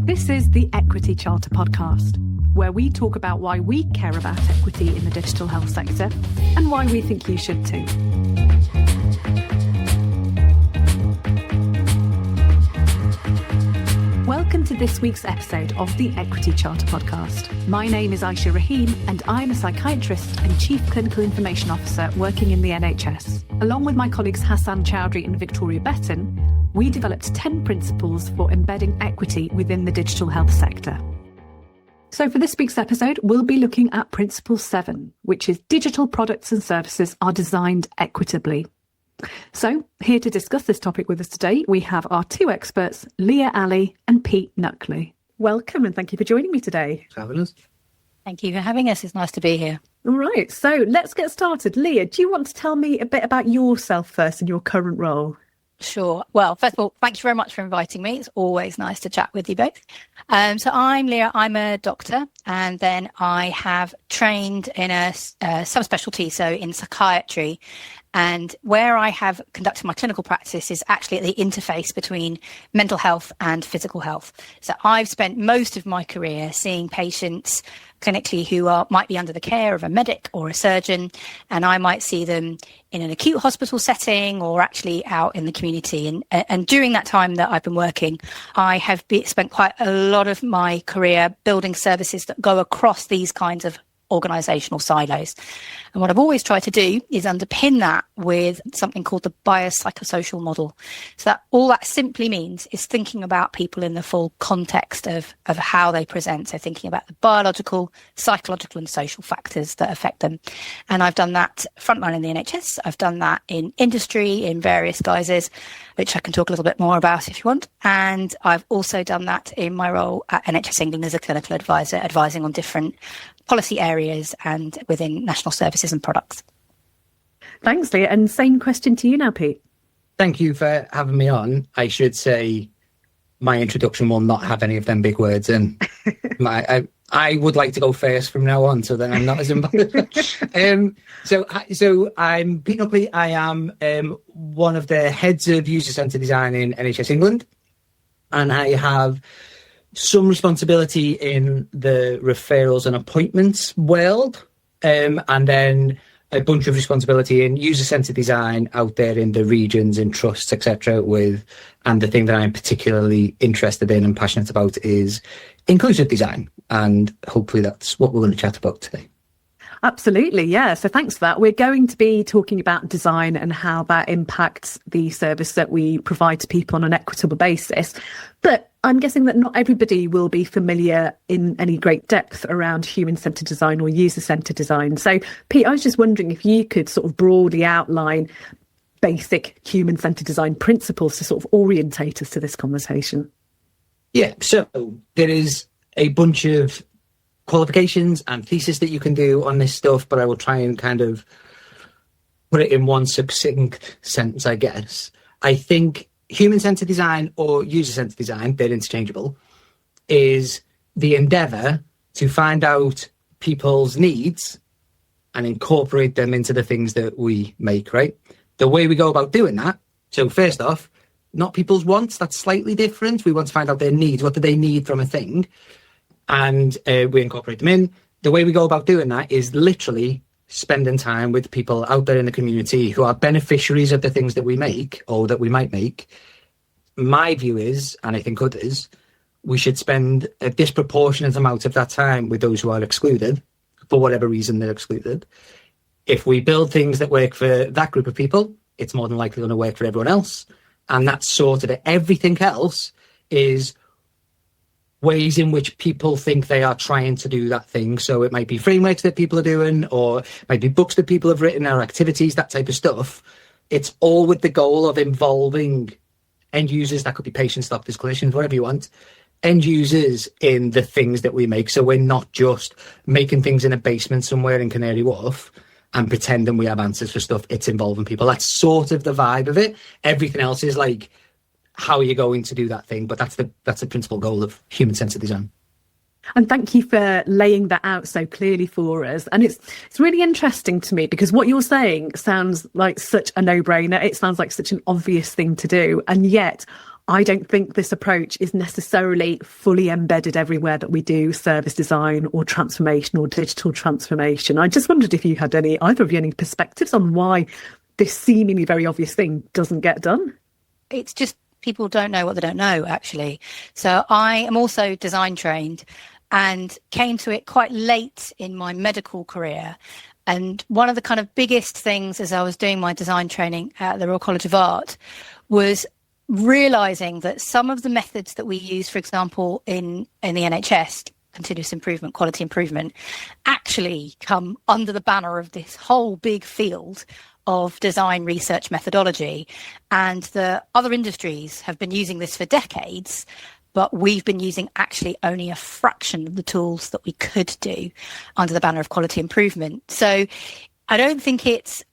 This is the Equity Charter podcast, where we talk about why we care about equity in the digital health sector and why we think you should too. Welcome to this week's episode of the Equity Charter podcast. My name is Aisha Rahim and I'm a psychiatrist and Chief Clinical Information Officer working in the NHS. Along with my colleagues Hassan Chowdhury and Victoria Betton, we developed 10 principles for embedding equity within the digital health sector. So for this week's episode, we'll be looking at Principle 7, which is digital products and services are designed equitably. So here to discuss this topic with us today, we have our two experts, Lia Ali and Pete Nuckley. Welcome and thank you for joining me today. Fabulous. Thank you for having us. It's nice to be here. All right, so let's get started. Lia, do you want to tell me a bit about yourself first and your current role? Sure. Well, first of all, thank you very much for inviting me. It's always nice to chat with you both. So I'm Lia. I'm a doctor, and then I have trained in a subspecialty, so in psychiatry. And where I have conducted my clinical practice is actually at the interface between mental health and physical health. So I've spent most of my career seeing patients clinically who might be under the care of a medic or a surgeon, and I might see them in an acute hospital setting or actually out in the community. And during that time that I've been working, I have spent quite a lot of my career building services that go across these kinds of organisational silos. And what I've always tried to do is underpin that with something called the biopsychosocial model. So that all that simply means is thinking about people in the full context of how they present. So thinking about the biological, psychological and social factors that affect them. And I've done that frontline in the NHS. I've done that in industry in various guises, which I can talk a little bit more about if you want. And I've also done that in my role at NHS England as a clinical advisor, advising on different policy areas and within national services and products. Thanks, Lia. And same question to you now, Pete. Thank you for having me on. I should say my introduction will not have any of them big words in. I would like to go first from now on, so then I'm not as involved. So I'm Pete Nuckley. I am one of the heads of user-centred design in NHS England, and I have some responsibility in the referrals and appointments world, and then a bunch of responsibility in user-centred design out there in the regions and trusts, etc. And the thing that I'm particularly interested in and passionate about is inclusive design, and hopefully that's what we're going to chat about today. Absolutely, yeah. So thanks for that. We're going to be talking about design and how that impacts the service that we provide to people on an equitable basis. But I'm guessing that not everybody will be familiar in any great depth around human-centred design or user-centred design. So, Pete, I was just wondering if you could sort of broadly outline basic human-centred design principles to sort of orientate us to this conversation. Yeah, so there is a bunch of qualifications and thesis that you can do on this stuff, but I will try and kind of put it in one succinct sentence, I guess. I think human-centred design or user-centred design, they're interchangeable, is the endeavour to find out people's needs and incorporate them into the things that we make, right? The way we go about doing that, so first off, not people's wants, that's slightly different. We want to find out their needs. What do they need from a thing? And we incorporate them in. The way we go about doing that is literally spending time with people out there in the community who are beneficiaries of the things that we make or that we might make. My view is, and I think others, we should spend a disproportionate amount of that time with those who are excluded, for whatever reason they're excluded. If we build things that work for that group of people, it's more than likely going to work for everyone else. And that's sort of it. Everything else is ways in which people think they are trying to do that thing. So it might be frameworks that people are doing, or it might be books that people have written, or activities, that type of stuff. It's all with the goal of involving end users. That could be patients, doctors, clinicians, whatever you want. End users in the things that we make. So we're not just making things in a basement somewhere in Canary Wharf and pretending we have answers for stuff. It's involving people. That's sort of the vibe of it. Everything else is like, how are you going to do that thing? But that's the principal goal of human-centred design. And thank you for laying that out so clearly for us. And it's really interesting to me because what you're saying sounds like such a no-brainer. It sounds like such an obvious thing to do. And yet I don't think this approach is necessarily fully embedded everywhere that we do service design or transformation or digital transformation. I just wondered if you had either of you any perspectives on why this seemingly very obvious thing doesn't get done. It's just people don't know what they don't know, actually. So I am also design trained and came to it quite late in my medical career. And one of the kind of biggest things as I was doing my design training at the Royal College of Art was realizing that some of the methods that we use, for example, in the NHS, continuous improvement, quality improvement, actually come under the banner of this whole big field of design research methodology. And the other industries have been using this for decades, but we've been using actually only a fraction of the tools that we could do under the banner of quality improvement. So I don't think it's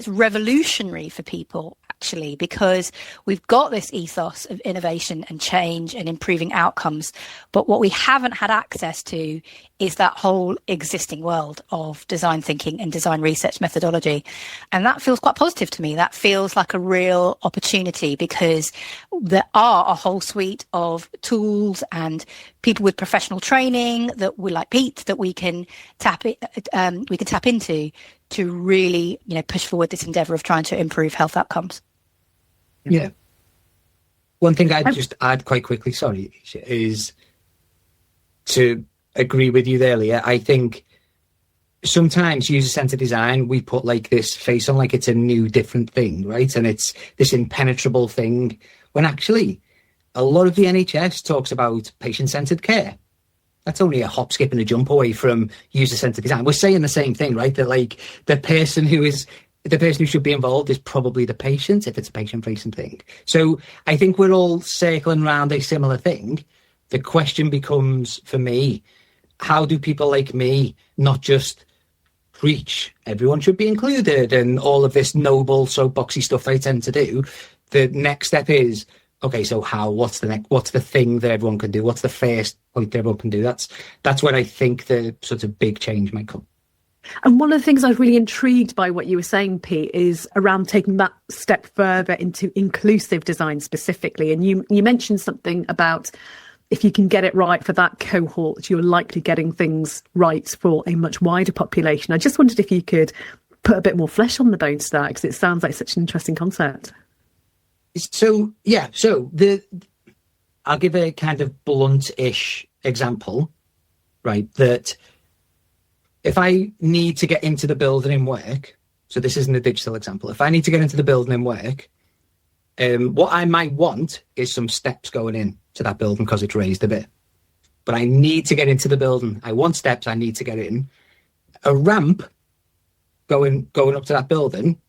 revolutionary for people, actually, because we've got this ethos of innovation and change and improving outcomes. But what we haven't had access to is that whole existing world of design thinking and design research methodology. And that feels quite positive to me. That feels like a real opportunity, because there are a whole suite of tools and people with professional training that we, like Pete, that we can tap into to really, push forward this endeavour of trying to improve health outcomes. Yeah. One thing I'd just add quite quickly, sorry, is to agree with you there, Leah. I think sometimes user-centered design, we put like this face on like it's a new, different thing, right? And it's this impenetrable thing, when actually a lot of the NHS talks about patient-centered care. That's only a hop, skip and a jump away from user-centered design. We're saying the same thing, right? That like the person who should be involved is probably the patient, if it's a patient-facing thing. So I think we're all circling around a similar thing. The question becomes, for me, how do people like me not just preach everyone should be included and all of this noble soapboxy stuff I tend to do? The next step is, okay, so how? What's the thing that everyone can do? What's the first point that everyone can do? That's where I think the sort of big change might come. And one of the things I was really intrigued by what you were saying, Pete, is around taking that step further into inclusive design specifically. And you mentioned something about if you can get it right for that cohort, you're likely getting things right for a much wider population. I just wondered if you could put a bit more flesh on the bones to that, because it sounds like such an interesting concept. So, yeah, I'll give a kind of blunt-ish example, right, that if I need to get into the building and work, so this isn't a digital example, if I need to get into the building and work, what I might want is some steps going in to that building because it's raised a bit. But I need to get into the building. I want steps, I need to get in. A ramp going up to that building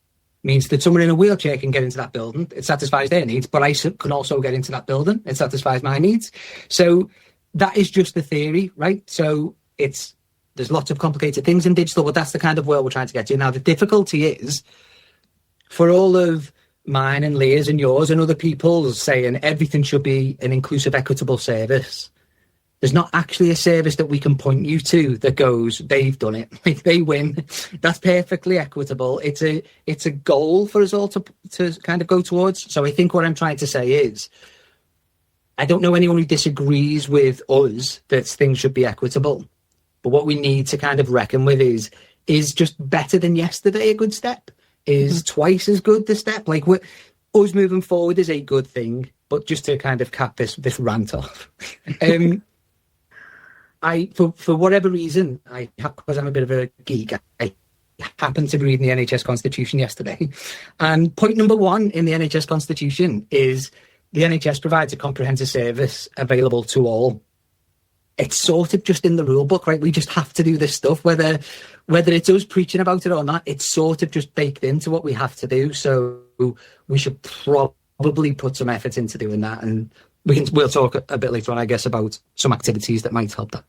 means that someone in a wheelchair can get into that building. It satisfies their needs, but I can also get into that building. It satisfies my needs. So that is just the theory, right? So there's lots of complicated things in digital, but that's the kind of world we're trying to get to. Now, the difficulty is for all of mine and Leah's and yours and other people saying everything should be an inclusive, equitable service. There's not actually a service that we can point you to that goes, they've done it, like they win. That's perfectly equitable. It's a goal for us all to kind of go towards. So I think what I'm trying to say is, I don't know anyone who disagrees with us that things should be equitable. But what we need to kind of reckon with is just better than yesterday a good step? Is twice as good the step? Like us moving forward is a good thing, but just to kind of cap this rant off. For whatever reason, because I'm a bit of a geek, I happened to be reading the NHS Constitution yesterday. And point number 1 in the NHS Constitution is the NHS provides a comprehensive service available to all. It's sort of just in the rule book, right? We just have to do this stuff, whether it's us preaching about it or not. It's sort of just baked into what we have to do. So we should probably put some effort into doing that. And we'll talk a bit later on, I guess, about some activities that might help that.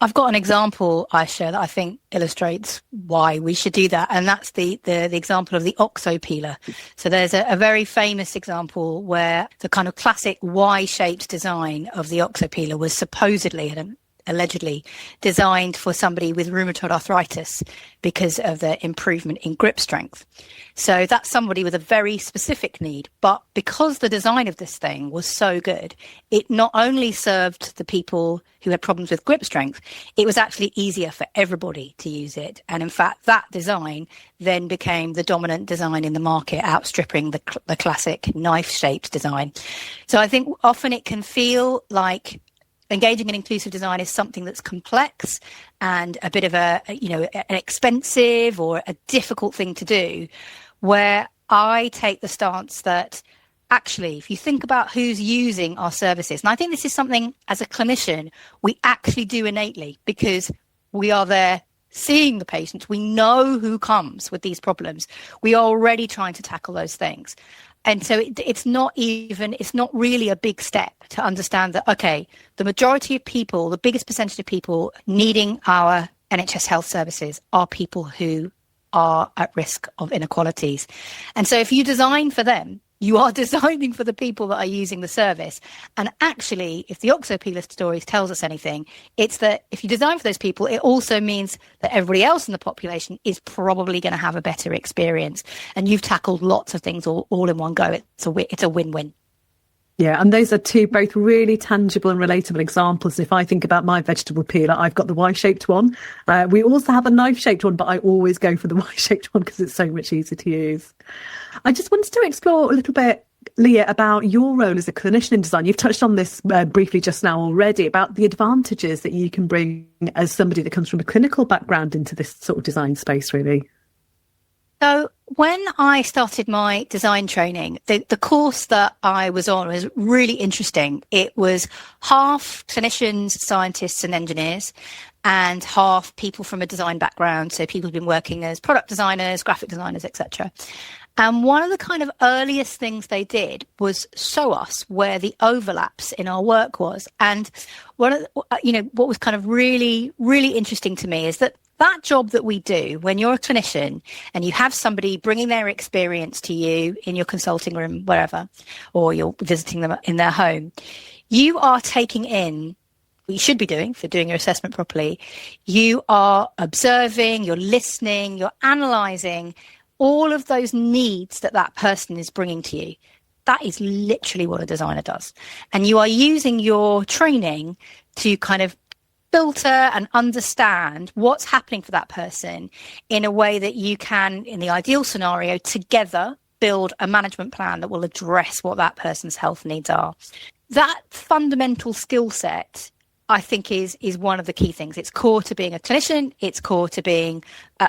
I've got an example, Aisha, that I think illustrates why we should do that, and that's the example of the OXO peeler. So there's a very famous example where the kind of classic Y-shaped design of the OXO peeler was supposedly, and allegedly designed for somebody with rheumatoid arthritis because of the improvement in grip strength. So that's somebody with a very specific need. But because the design of this thing was so good, it not only served the people who had problems with grip strength, it was actually easier for everybody to use it. And in fact, that design then became the dominant design in the market, outstripping the classic knife-shaped design. So I think often it can feel like engaging in inclusive design is something that's complex and a bit of an expensive or a difficult thing to do, where I take the stance that actually, if you think about who's using our services, and I think this is something as a clinician, we actually do innately because we are there seeing the patients. We know who comes with these problems. We are already trying to tackle those things. And so it's not really a big step to understand that, okay, the majority of people, the biggest percentage of people needing our NHS health services are people who are at risk of inequalities. And so if you design for them, you are designing for the people that are using the service. And actually, if the Oxo-Peeler stories tells us anything, it's that if you design for those people, it also means that everybody else in the population is probably going to have a better experience. And you've tackled lots of things all in one go. It's a win-win. Yeah, and those are two both really tangible and relatable examples. If I think about my vegetable peeler, I've got the Y-shaped one. We also have a knife-shaped one, but I always go for the Y-shaped one because it's so much easier to use. I just wanted to explore a little bit, Lia, about your role as a clinician in design. You've touched on this briefly just now already, about the advantages that you can bring as somebody that comes from a clinical background into this sort of design space, really. So when I started my design training, the course that I was on was really interesting. It was half clinicians, scientists and engineers, and half people from a design background. So people who've been working as product designers, graphic designers, etc. And one of the kind of earliest things they did was show us where the overlaps in our work was. And what was kind of really, really interesting to me is that job that we do when you're a clinician and you have somebody bringing their experience to you in your consulting room, wherever, or you're visiting them in their home, you are taking in what you should be doing for doing your assessment properly. You are observing, you're listening, you're analysing all of those needs that person is bringing to you. That is literally what a designer does. And you are using your training to kind of filter and understand what's happening for that person in a way that you can, in the ideal scenario, together build a management plan that will address what that person's health needs are. That fundamental skill set, I think, is one of the key things. It's core to being a clinician. It's core to being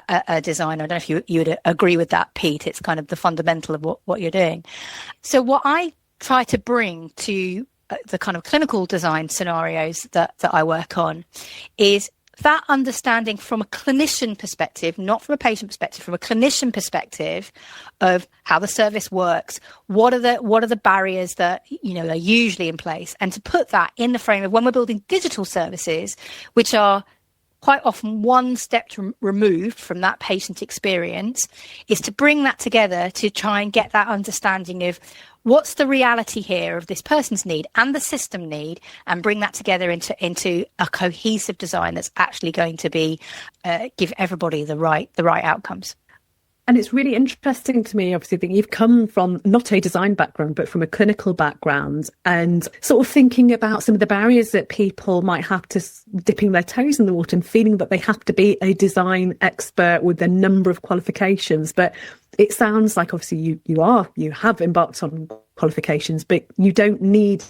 a designer. I don't know if you would agree with that, Pete. It's kind of the fundamental of what you're doing. So what I try to bring to the kind of clinical design scenarios that I work on is that understanding from a clinician perspective, not from a patient perspective, from a clinician perspective of how the service works, what are the barriers that are usually in place, and to put that in the frame of when we're building digital services, which are quite often one step removed from that patient experience, is to bring that together to try and get that understanding of what's the reality here of this person's need and the system need, and bring that together into a cohesive design that's actually going to be give everybody the right outcomes. And it's really interesting to me, obviously, that you've come from not a design background, but from a clinical background, and sort of thinking about some of the barriers that people might have to dipping their toes in the water and feeling that they have to be a design expert with a number of qualifications. But it sounds like obviously you have embarked on qualifications, but you don't need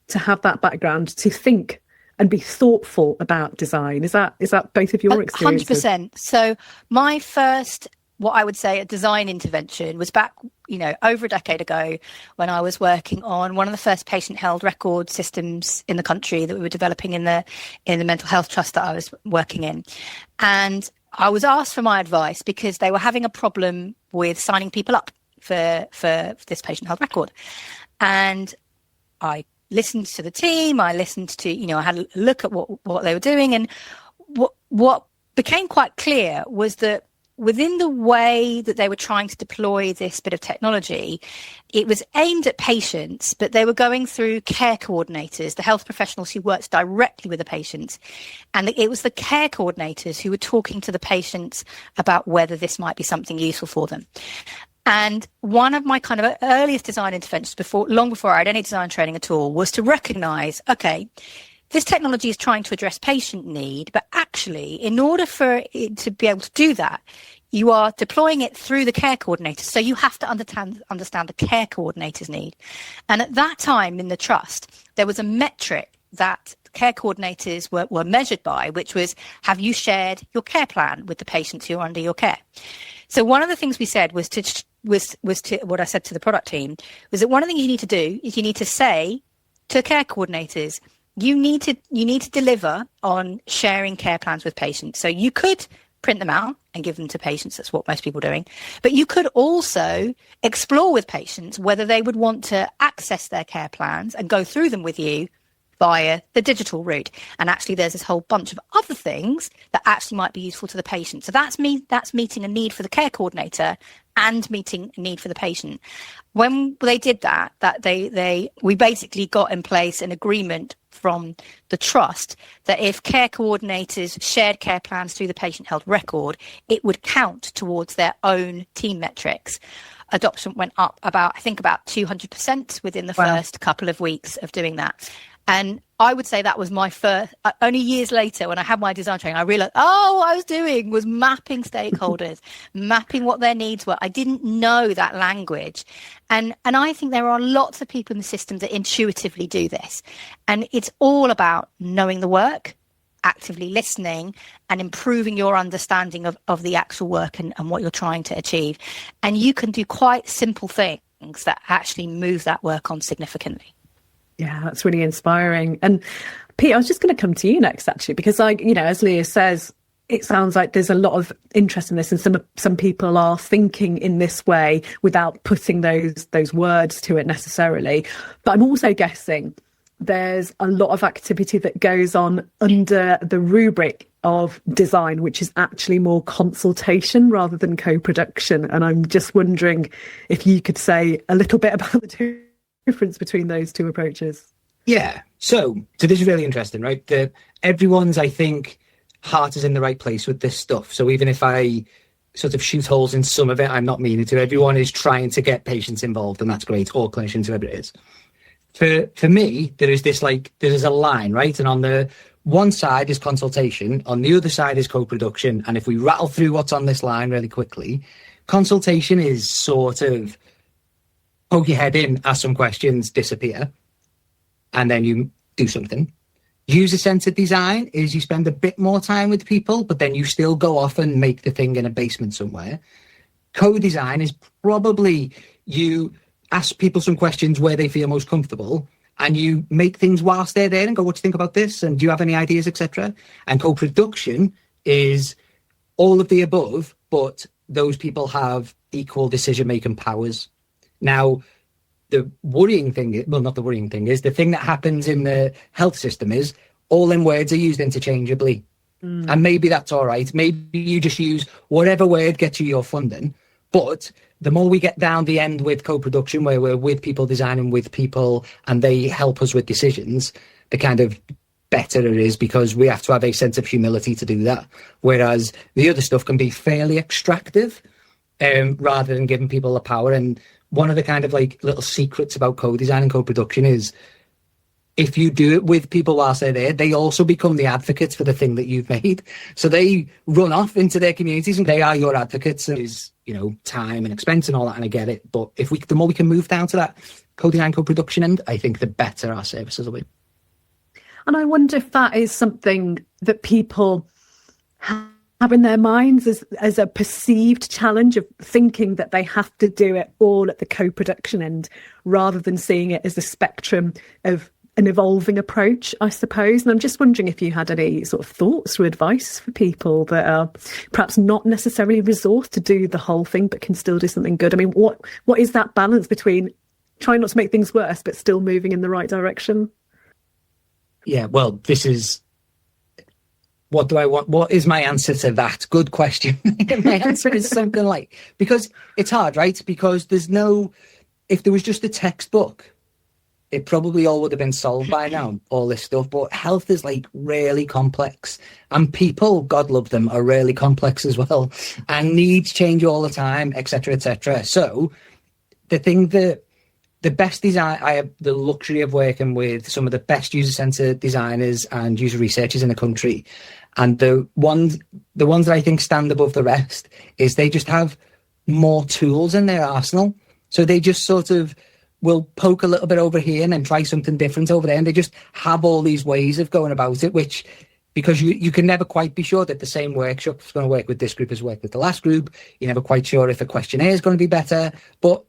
to have that background to think and be thoughtful about design. Is that both of your experiences? 100%. So my first, what I would say, a design intervention was back, over a decade ago, when I was working on one of the first patient-held record systems in the country that we were developing in the mental health trust that I was working in. And I was asked for my advice because they were having a problem with signing people up for this patient-held record. And I listened to the team, I listened to, I had a look at what they were doing. And what became quite clear was that within the way that they were trying to deploy this bit of technology, it was aimed at patients, but they were going through care coordinators, the health professionals who worked directly with the patients. And it was the care coordinators who were talking to the patients about whether this might be something useful for them. And one of my kind of earliest design interventions long before I had any design training at all was to recognize, okay, this technology is trying to address patient need, but actually, in order for it to be able to do that, you are deploying it through the care coordinators. So you have to understand the care coordinators' need. And at that time in the trust, there was a metric that care coordinators were measured by, which was, have you shared your care plan with the patients who are under your care? So one of the things we said was what I said to the product team was that one of the things you need to do is you need to say to care coordinators, you need to deliver on sharing care plans with patients. So you could print them out and give them to patients. That's what most people are doing. But you could also explore with patients whether they would want to access their care plans and go through them with you via the digital route. And actually, there's this whole bunch of other things that actually might be useful to the patient. So that's meeting a need for the care coordinator and meeting a need for the patient. When they did that we basically got in place an agreement from the trust that if care coordinators shared care plans through the patient health record, it would count towards their own team metrics. Adoption went up about 200% within the first couple of weeks of doing that. And I would say that was my first, only years later when I had my design training, I realized, what I was doing was mapping stakeholders, mapping what their needs were. I didn't know that language. And I think there are lots of people in the system that intuitively do this. And it's all about knowing the work, actively listening and improving your understanding of the actual work and what you're trying to achieve. And you can do quite simple things that actually move that work on significantly. Yeah, that's really inspiring. And Pete, I was just going to come to you next, actually, because as Lia says, it sounds like there's a lot of interest in this, and some people are thinking in this way without putting those words to it necessarily. But I'm also guessing there's a lot of activity that goes on under the rubric of design, which is actually more consultation rather than co-production. And I'm just wondering if you could say a little bit about the difference between those two approaches. Yeah. So this is really interesting, right? Everyone's, I think, heart is in the right place with this stuff. So even if I sort of shoot holes in some of it, I'm not meaning to. Everyone is trying to get patients involved, and that's great. All clinicians, whoever it is. For me, there is a line, right? And on the one side is consultation, on the other side is co-production. And if we rattle through what's on this line really quickly, consultation is sort of poke your head in, ask some questions, disappear, and then you do something. User-centered design is you spend a bit more time with people, but then you still go off and make the thing in a basement somewhere. Co-design is probably you ask people some questions where they feel most comfortable, and you make things whilst they're there and go, what do you think about this? And do you have any ideas, etc.? And co-production is all of the above, but those people have equal decision-making powers. Now, the worrying thing is, well, not the worrying thing is, the thing that happens in the health system is all them words are used interchangeably. And maybe that's all right. Maybe you just use whatever word gets you your funding. But the more we get down the end with co-production, where we're with people, designing with people, and they help us with decisions, the kind of better it is, because we have to have a sense of humility to do that. Whereas the other stuff can be fairly extractive, rather than giving people the power. And one of the kind of like little secrets about co-design and co-production is if you do it with people whilst they're there, they also become the advocates for the thing that you've made. So they run off into their communities and they are your advocates. And is, time and expense and all that, and I get it. But the more we can move down to that co-design, co-production end, I think the better our services will be. And I wonder if that is something that people have in their minds as a perceived challenge of thinking that they have to do it all at the co-production end, rather than seeing it as a spectrum of an evolving approach, I suppose. And I'm just wondering if you had any sort of thoughts or advice for people that are perhaps not necessarily resourced to do the whole thing, but can still do something good. I mean, what is that balance between trying not to make things worse, but still moving in the right direction? Yeah, well, this is what do I want? What is my answer to that? Good question. My answer is something like, because it's hard, right? Because if there was just a textbook, it probably all would have been solved by now, all this stuff. But health is like really complex, and people, God love them, are really complex as well, and needs change all the time, etc., etc. So the best design, I have the luxury of working with some of the best user-centered designers and user researchers in the country. And the ones that I think stand above the rest is they just have more tools in their arsenal. So they just sort of will poke a little bit over here and then try something different over there. And they just have all these ways of going about it, which, because you can never quite be sure that the same workshop is going to work with this group as work with the last group. You're never quite sure if a questionnaire is going to be better. But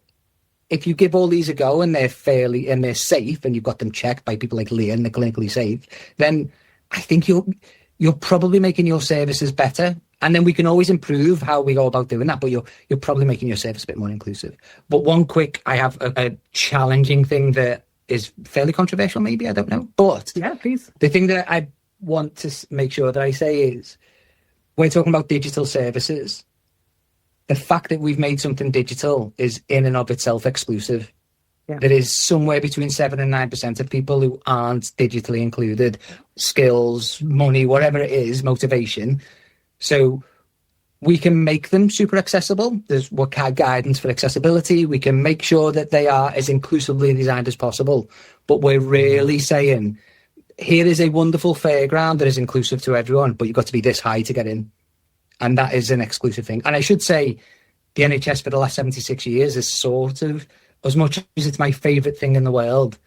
if you give all these a go and they're safe, and you've got them checked by people like Lia and they're clinically safe, then I think you're probably making your services better. And then we can always improve how we go about doing that, but you're probably making your service a bit more inclusive. But I have a challenging thing that is fairly controversial, maybe, I don't know. But yeah, please. The thing that I want to make sure that I say is, we're talking about digital services. The fact that we've made something digital is in and of itself exclusive. Yeah. There is somewhere between 7 and 9% of people who aren't digitally included. Skills, money, whatever it is, motivation. So we can make them super accessible. There's WCAG guidance for accessibility. We can make sure that they are as inclusively designed as possible. But we're really saying, here is a wonderful fairground that is inclusive to everyone, but you've got to be this high to get in. And that is an exclusive thing. And I should say, the NHS for the last 76 years is sort of, as much as it's my favourite thing in the world,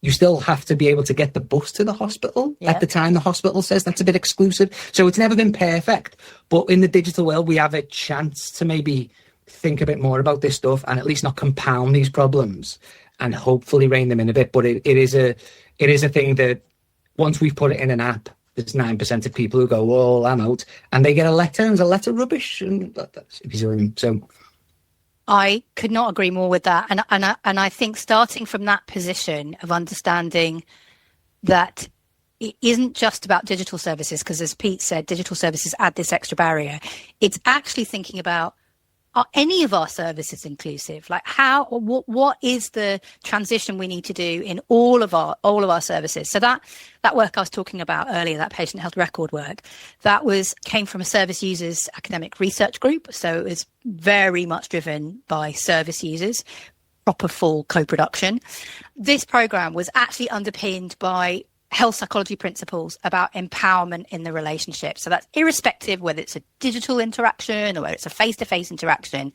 you still have to be able to get the bus to the hospital at the time the hospital says that's a bit exclusive. So it's never been perfect. But in the digital world, we have a chance to maybe think a bit more about this stuff and at least not compound these problems and hopefully rein them in a bit. But it is a thing that once we've put it in an app, there's 9% of people who go, well, I'm out. And they get a letter, and the letter rubbish. And that's, if you see what I mean. So I could not agree more with that. And I think starting from that position of understanding that it isn't just about digital services, because as Pete said, digital services add this extra barrier. It's actually thinking about, are any of our services inclusive? Like what is the transition we need to do in all of our services? So that work I was talking about earlier, that patient health record work, that came from a service users academic research group. So it was very much driven by service users, proper full co-production. This program was actually underpinned by health psychology principles about empowerment in the relationship. So that's irrespective whether it's a digital interaction or whether it's a face-to-face interaction.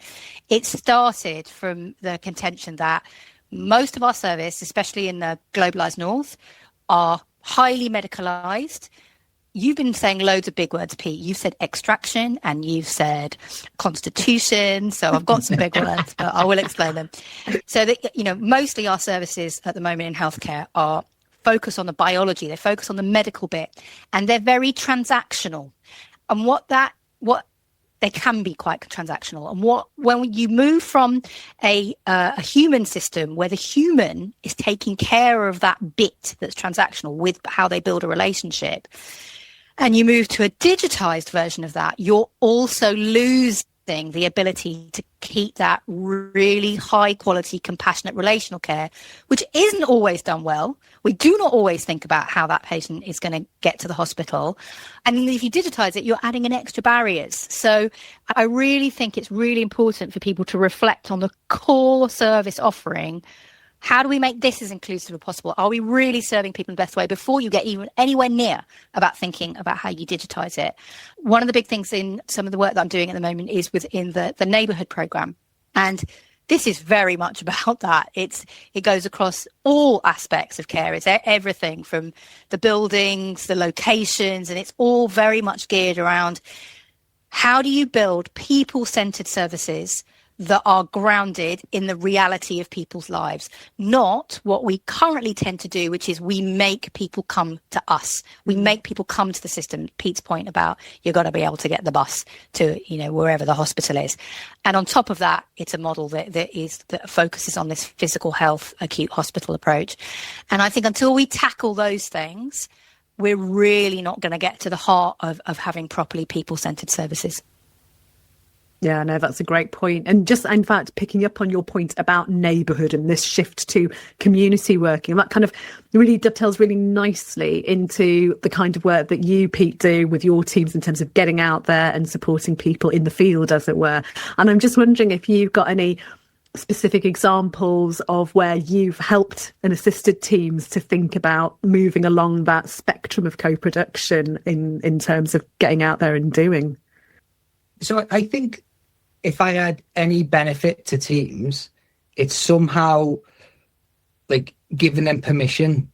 It started from the contention that most of our service, especially in the globalized north, are highly medicalized. You've been saying loads of big words, Pete. You've said extraction and you've said constitution. So I've got some big words, but I will explain them. So that, mostly our services at the moment in healthcare are focus on the biology, they focus on the medical bit, and they're very transactional. And they can be quite transactional. And when you move from a human system where the human is taking care of that bit that's transactional with how they build a relationship, and you move to a digitized version of that, you're also losing the ability to keep that really high quality, compassionate relational care, which isn't always done well. We do not always think about how that patient is going to get to the hospital. And if you digitize it, you're adding in extra barriers. So I really think it's really important for people to reflect on the core service offering. How do we make this as inclusive as possible? Are we really serving people in the best way before you get even anywhere near about thinking about how you digitize it? One of the big things in some of the work that I'm doing at the moment is within the neighborhood program. And this is very much about that. It goes across all aspects of care. It's everything from the buildings, the locations, and it's all very much geared around how do you build people-centered services that are grounded in the reality of people's lives, not what we currently tend to do, which is we make people come to us. We make people come to the system. Pete's point about you've got to be able to get the bus to, wherever the hospital is. And on top of that, it's a model that focuses on this physical health acute hospital approach. And I think until we tackle those things, we're really not going to get to the heart of having properly people-centred services. Yeah, no, that's a great point. And just, in fact, picking up on your point about neighbourhood and this shift to community working, that kind of really dovetails really nicely into the kind of work that you, Pete, do with your teams in terms of getting out there and supporting people in the field, as it were. And I'm just wondering if you've got any specific examples of where you've helped and assisted teams to think about moving along that spectrum of co-production in terms of getting out there and doing. So I think if I had any benefit to teams, it's somehow like giving them permission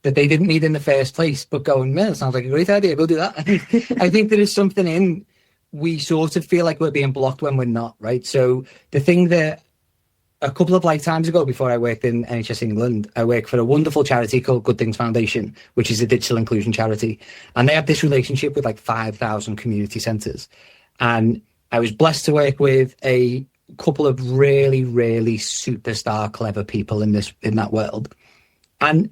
that they didn't need in the first place, but going, man, it sounds like a great idea, go do that. I think there is something in, we sort of feel like we're being blocked when we're not, right? So the thing that a couple of lifetimes ago, before I worked in NHS England, I worked for a wonderful charity called Good Things Foundation, which is a digital inclusion charity. And they have this relationship with like 5,000 community centres. And I was blessed to work with a couple of really, really superstar clever people in that world. And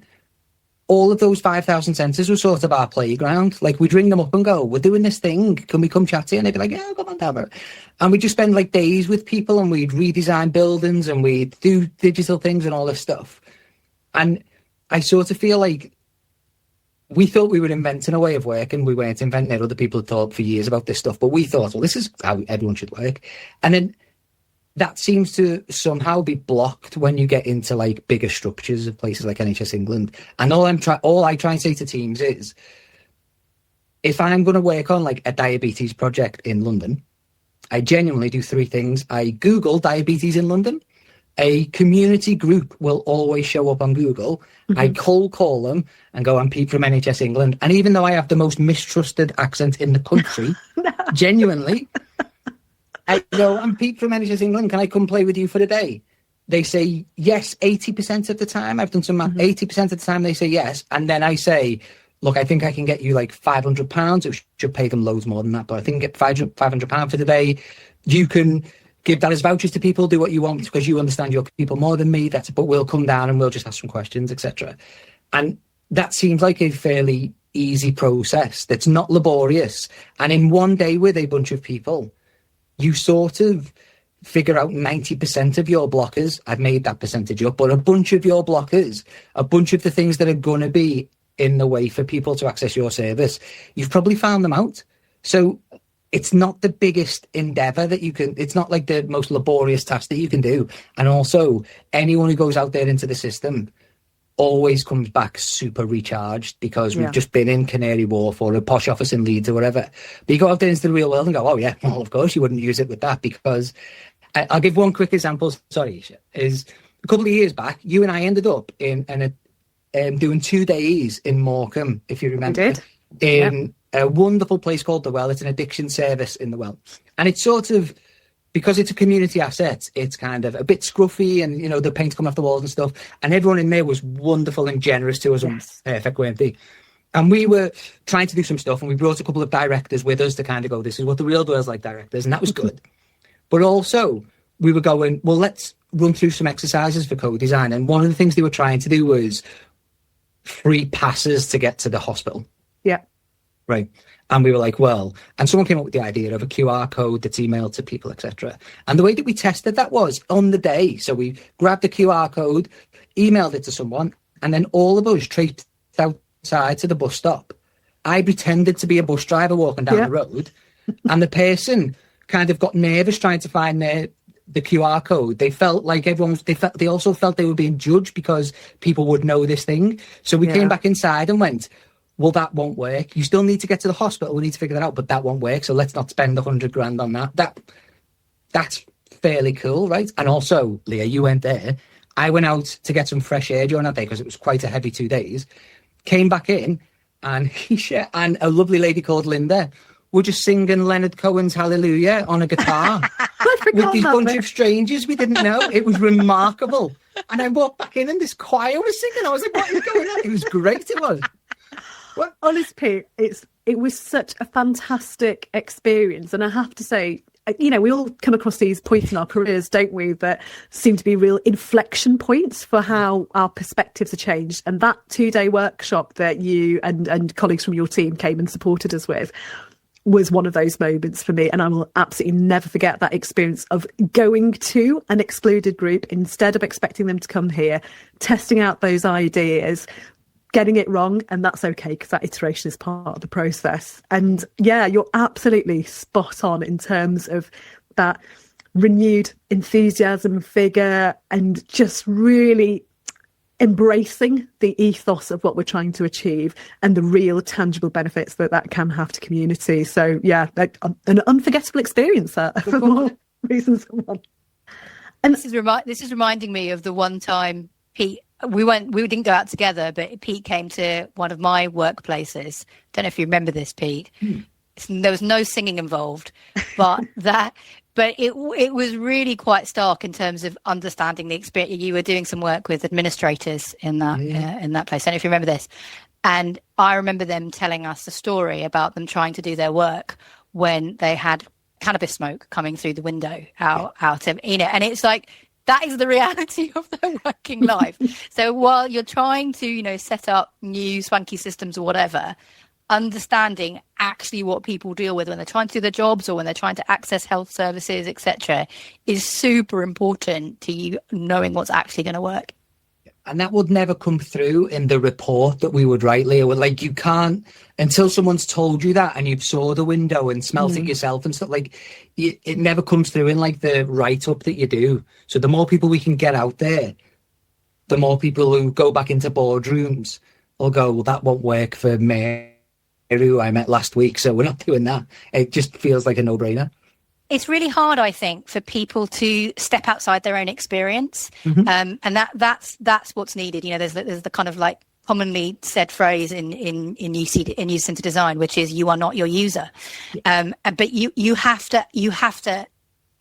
all of those 5,000 centres were sort of our playground. Like, we'd ring them up and go, we're doing this thing, can we come chat to you? And they'd be like, yeah, come on down. And we'd just spend like days with people, and we'd redesign buildings, and we'd do digital things and all this stuff. And I sort of feel like we thought we were inventing a way of working. We weren't inventing it. Other people had thought for years about this stuff, but we thought, well, this is how everyone should work. And then that seems to somehow be blocked when you get into like bigger structures of places like NHS England. And all I try and say to teams is, if I'm going to work on like a diabetes project in London, I genuinely do three things. I Google diabetes in London. A community group will always show up on Google. Mm-hmm. I cold call them and go, I'm Pete from NHS England. And even though I have the most mistrusted accent in the country, genuinely, I go, I'm Pete from NHS England. Can I come play with you for the day? They say yes 80% of the time. I've done some math. 80% of the time they say yes. And then I say, look, I think I can get you like £500. It should pay them loads more than that, but I think I get £500 for the day. You can give that as vouchers to people, do what you want, because you understand your people more than me. But we'll come down and we'll just ask some questions, etc. And that seems like a fairly easy process that's not laborious. And in one day with a bunch of people, you sort of figure out 90% of your blockers. I've made that percentage up, but a bunch of your blockers, a bunch of the things that are going to be in the way for people to access your service, you've probably found them out. So it's not the biggest endeavor that you can, it's not like the most laborious task that you can do. And also, anyone who goes out there into the system always comes back super recharged, because we've just been in Canary Wharf or a posh office in Leeds or whatever. But you go out there into the real world and go, oh yeah, well, of course you wouldn't use it with that. Because I'll give one quick example. Sorry, Isha, is a couple of years back, you and I ended up in doing 2 days in Morecambe, if you remember. We did. In a wonderful place called The Well. It's an addiction service in The Well. And it's sort of, because it's a community asset, it's kind of a bit scruffy, and, you know, the paint's coming off the walls and stuff. And everyone in there was wonderful and generous to us. Yes. Perfect, weren't they? And we were trying to do some stuff, and we brought a couple of directors with us to kind of go, this is what the real world's like, directors. And that was good. But also, we were going, well, let's run through some exercises for co-design. And one of the things they were trying to do was free passes to get to the hospital. Yeah. Right. And we were like, well, and someone came up with the idea of a QR code that's emailed to people, etc. And the way that we tested that was on the day. So we grabbed the QR code, emailed it to someone, and then all of us traipsed outside to the bus stop. I pretended to be a bus driver walking down the road, and the person kind of got nervous trying to find the QR code. They felt like they also felt they were being judged because people would know this thing. So we came back inside and went, well, that won't work. You still need to get to the hospital. We need to figure that out, but that won't work. So let's not spend $100,000 on that. That's fairly cool, right? And also, Leah, you went there. I went out to get some fresh air during that day because it was quite a heavy 2 days. Came back in, and and a lovely lady called Linda were just singing Leonard Cohen's Hallelujah on a guitar with these bunch of strangers we didn't know. It was remarkable. And I walked back in, and this choir was singing. I was like, what is going on? It was great, it was. Honestly, it was such a fantastic experience. And I have to say, we all come across these points in our careers, don't we, that seem to be real inflection points for how our perspectives are changed. And that 2-day workshop that you and colleagues from your team came and supported us with was one of those moments for me. And I will absolutely never forget that experience of going to an excluded group instead of expecting them to come here, testing out those ideas, getting it wrong, and that's okay because that iteration is part of the process. And yeah, you're absolutely spot on in terms of that renewed enthusiasm, vigor, and just really embracing the ethos of what we're trying to achieve and the real tangible benefits that can have to community. So yeah, an unforgettable experience for more reasons than one. And this is reminding me of the one time Pete. We didn't go out together, but Pete came to one of my workplaces. Don't know if you remember this, Pete. There was no singing involved, but it was really quite stark in terms of understanding the experience. You were doing some work with administrators in that place. I don't know if you remember this. And I remember them telling us a story about them trying to do their work when they had cannabis smoke coming through the window out of, and it's like, that is the reality of their working life. So while you're trying to, set up new swanky systems or whatever, understanding actually what people deal with when they're trying to do their jobs or when they're trying to access health services, etc., is super important to you knowing what's actually going to work. And that would never come through in the report that we would write, Leah. Like, you can't, until someone's told you that and you've saw the window and smelt it yourself and stuff, like, it never comes through in like the write-up that you do. So the more people we can get out there, the more people who go back into boardrooms will go, well, that won't work for me, who I met last week, so we're not doing that. It just feels like a no-brainer. It's really hard, I think, for people to step outside their own experience, and that's what's needed. There's the kind of like commonly said phrase in user centered design, which is "you are not your user," but you have to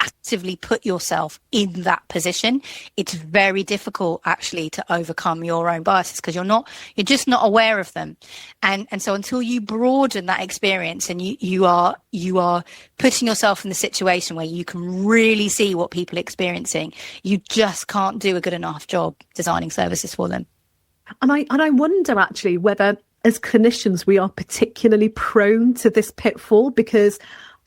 actively put yourself in that position. It's very difficult actually to overcome your own biases because you're just not aware of them, and so until you broaden that experience and you are putting yourself in the situation where you can really see what people are experiencing, you just can't do a good enough job designing services for them. And I wonder actually whether as clinicians we are particularly prone to this pitfall, because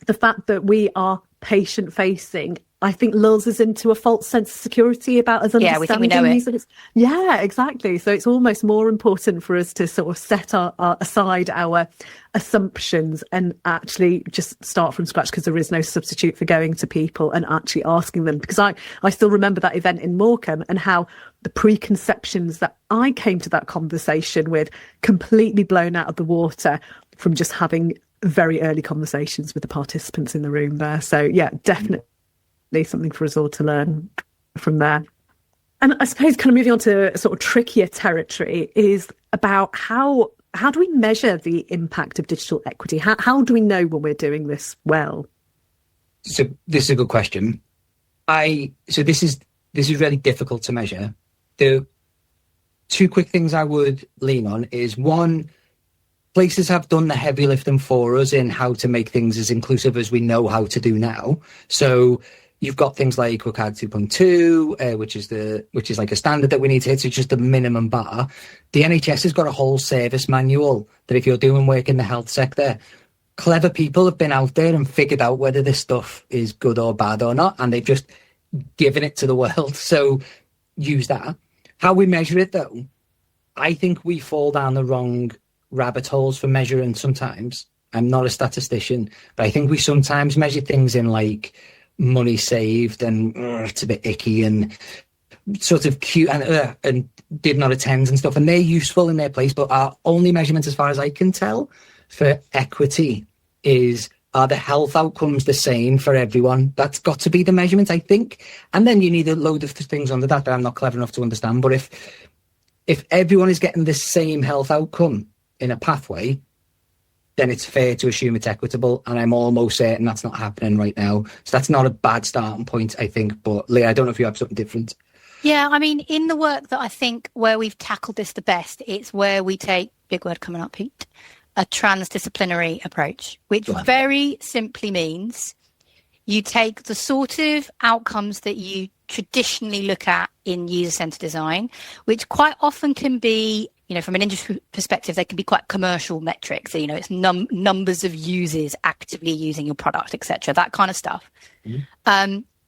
the fact that we are patient facing, I think, lulls us into a false sense of security about us understanding. Yeah, we think we know it. Yeah, exactly. So it's almost more important for us to sort of set aside our assumptions and actually just start from scratch, because there is no substitute for going to people and actually asking them. Because I still remember that event in Morecambe and how the preconceptions that I came to that conversation with completely blown out of the water from just having very early conversations with the participants in the room there. So yeah, definitely something for us all to learn from there. And I suppose kind of moving on to sort of trickier territory is about how do we measure the impact of digital equity? How do we know when we're doing this well? So this is a good question. So this is really difficult to measure. The two quick things I would lean on is, one, places have done the heavy lifting for us in how to make things as inclusive as we know how to do now. So you've got things like WCAG 2.2, which is like a standard that we need to hit. So it's just the minimum bar. The NHS has got a whole service manual that if you're doing work in the health sector, clever people have been out there and figured out whether this stuff is good or bad or not, and they've just given it to the world. So use that. How we measure it, though, I think we fall down the wrong rabbit holes for measuring sometimes. I'm not a statistician, but I think we sometimes measure things in like money saved and it's a bit icky and sort of cute and did not attend and stuff, and they're useful in their place, but our only measurement, as far as I can tell, for equity is, are the health outcomes the same for everyone? That's got to be the measurement, I think. And then you need a load of things under that I'm not clever enough to understand. But if everyone is getting the same health outcome in a pathway, then it's fair to assume it's equitable, and I'm almost certain that's not happening right now. So that's not a bad starting point, I think. But Leah, I don't know if you have something different. Yeah, I mean, in the work that I think where we've tackled this the best, it's where we take, big word coming up, Pete, a transdisciplinary approach, which very simply means you take the sort of outcomes that you traditionally look at in user-centered design, which quite often can be, from an industry perspective, they can be quite commercial metrics. So, it's numbers of users actively using your product, etc., that kind of stuff.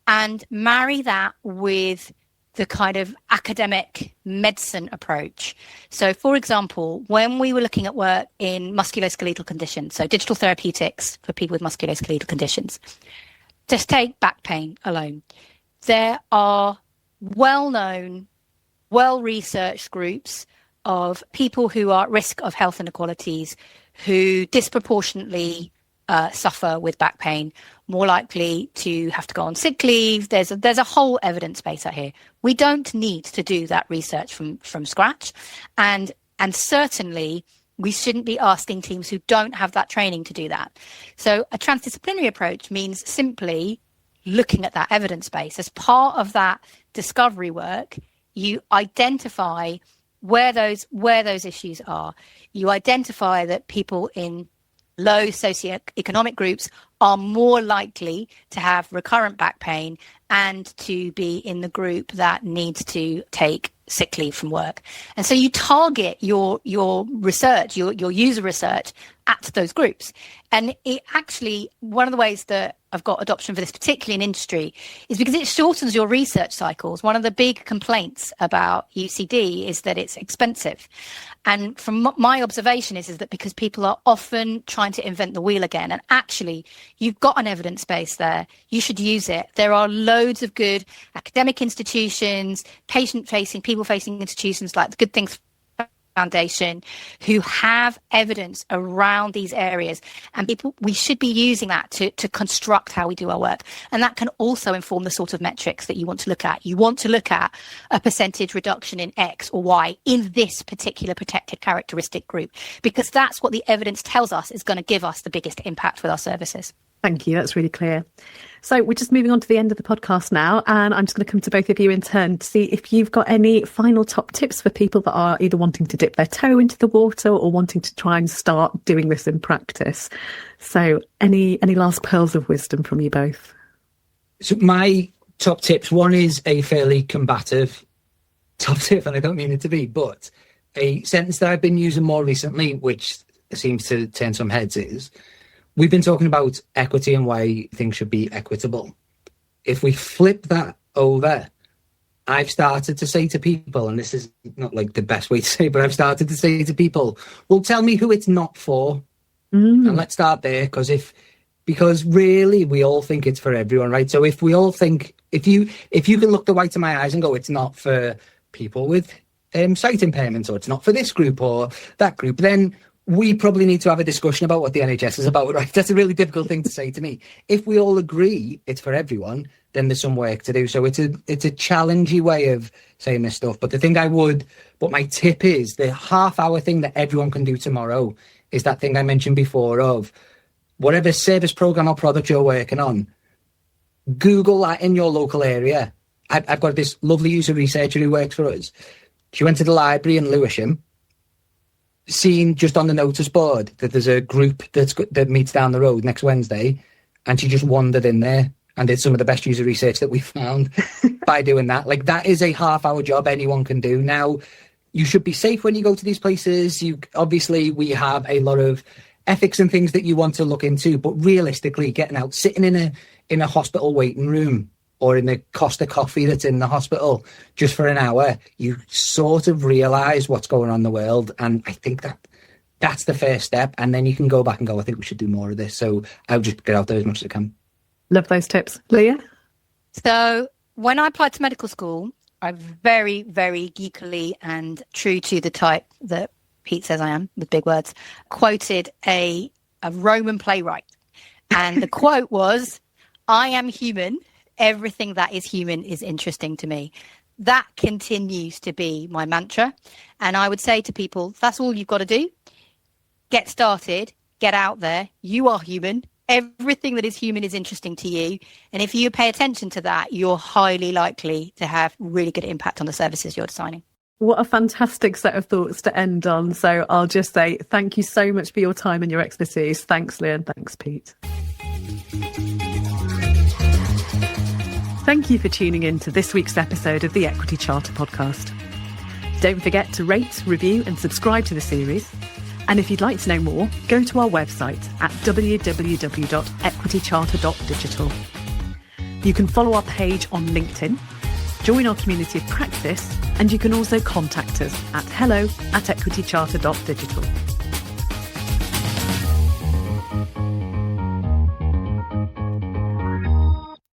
And marry that with the kind of academic medicine approach. So, for example, when we were looking at work in musculoskeletal conditions, so digital therapeutics for people with musculoskeletal conditions, just take back pain alone. There are well-known, well-researched groups of people who are at risk of health inequalities, who disproportionately suffer with back pain, more likely to have to go on sick leave. There's a whole evidence base out here. We don't need to do that research from scratch, and certainly we shouldn't be asking teams who don't have that training to do that. So a transdisciplinary approach means simply looking at that evidence base. As part of that discovery work, you identify where those issues are. You identify that people in low socioeconomic groups are more likely to have recurrent back pain and to be in the group that needs to take sick leave from work. And so you target your research, your user research at those groups. And it actually, one of the ways that I've got adoption for this, particularly in industry, is because it shortens your research cycles. One of the big complaints about UCD is that it's expensive. And from my observation is that because people are often trying to invent the wheel again, and actually you've got an evidence base there, you should use it. There are loads of good academic institutions, patient-facing, people-facing institutions like the Good Things Foundation who have evidence around these areas, and we should be using that to construct how we do our work. And that can also inform the sort of metrics that you want to look at. You want to look at a percentage reduction in X or Y in this particular protected characteristic group, because that's what the evidence tells us is going to give us the biggest impact with our services. Thank you. That's really clear. So we're just moving on to the end of the podcast now, and I'm just going to come to both of you in turn to see if you've got any final top tips for people that are either wanting to dip their toe into the water or wanting to try and start doing this in practice. So any last pearls of wisdom from you both? So my top tips, one is a fairly combative top tip, and I don't mean it to be, but a sentence that I've been using more recently, which seems to turn some heads, is we've been talking about equity and why things should be equitable. If we flip that over, I've started to say to people, and this is not like the best way to say, but I've started to say to people, well, tell me who it's not for. And let's start there, because really we all think it's for everyone, right? So if we all think, if you can look the white of my eyes and go, it's not for people with sight impairments, or it's not for this group or that group, then we probably need to have a discussion about what the NHS is about, right? That's a really difficult thing to say to me. If we all agree it's for everyone, then there's some work to do. So it's a challenging way of saying this stuff. But my tip is the half-hour thing that everyone can do tomorrow is that thing I mentioned before of whatever service program or product you're working on, Google that in your local area. I've got this lovely user researcher who works for us. She went to the library in Lewisham, seen just on the notice board that there's a group that meets down the road next Wednesday, and she just wandered in there and did some of the best user research that we found by doing that. Like, that is a half-hour job anyone can do. Now, you should be safe when you go to these places. Obviously, we have a lot of ethics and things that you want to look into, but realistically, getting out, sitting in a hospital waiting room or in the Costa coffee that's in the hospital just for an hour, you sort of realise what's going on in the world. And I think that's the first step. And then you can go back and go, I think we should do more of this. So I'll just get out there as much as I can. Love those tips. Lia? So when I applied to medical school, I very, very geekily and true to the type that Pete says I am, with big words, quoted a Roman playwright. And the quote was, I am human. Everything that is human is interesting to me. That continues to be my mantra. And I would say to people, that's all you've got to do. Get started, get out there. You are human. Everything that is human is interesting to you. And if you pay attention to that, you're highly likely to have really good impact on the services you're designing. What a fantastic set of thoughts to end on. So I'll just say thank you so much for your time and your expertise. Thanks, Lia, and thanks, Pete. Thank you for tuning in to this week's episode of the Equity Charter podcast. Don't forget to rate, review and subscribe to the series. And if you'd like to know more, go to our website at www.equitycharter.digital. You can follow our page on LinkedIn, join our community of practice, and you can also contact us at hello@equitycharter.digital.